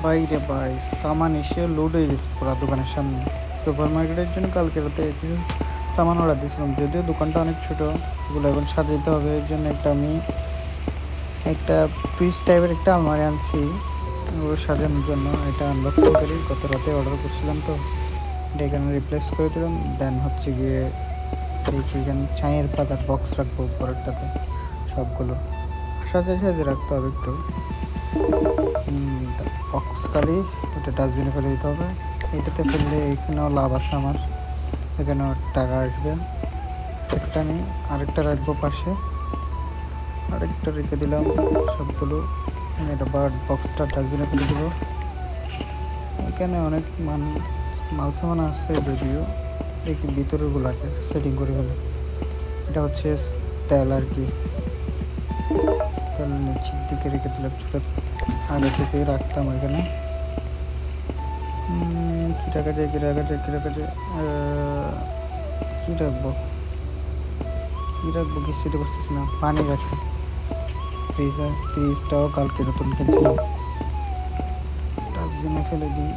বাইরে ভাই সামান এসে লোড হয়ে গেছে পুরো দোকানের সামনে। সুপার মার্কেটের জন্য কালকে রাতে কিছু সামান অর্ডার দিয়েছিলাম, যদিও দোকানটা অনেক ছোটো, ওগুলো এখন সাজাইতে হবে। এর জন্য আমি একটা ফ্রিজ টাইপের একটা আলমারি আনছি ওগুলো সাজানোর জন্য। এটা আনবক্সিং করি, গত রাতে অর্ডার করছিলাম, তো এটা এখানে রিপ্লেস করে দিলাম। দেন হচ্ছে গিয়ে দেখি এখানে চায়ের পাতার বক্স রাখবো পরেরটাতে, সবগুলো সাজিয়ে রাখতে হবে একটু। বক্স খালি ওটা ডাস্টবিনে ফেলে দিতে হবে। এটাতে ফেললে এখানেও লাভ আছে আমার, এখানেও টাকা আসবে। একটা আমি আরেকটা রাখবো পাশে, আরেকটা রেখে দিলাম সবগুলো। এটা বার্ড বক্সটা ডাস্টবিনে ফেলে দেবো। এখানে অনেক মাল সামান আছে, যদিও দেখি ভিতরেগুলোকে সেটিং করে ফেলে। এটা হচ্ছে তেল আর কি, তেল নিচের দিকে রেখে দিলাম, ছোটো আগে থেকে রাখতাম এখানে। কী রাখা যায় কী রাখা যায় কী রাখা যায় কী রাখবো কী রাখবো কিছুতে বুঝতেছি না। পানি রাখি, ফ্রিজটাও কালকে নতুন কিনছিলাম, ডাস্টবিনে ফেলে দিই।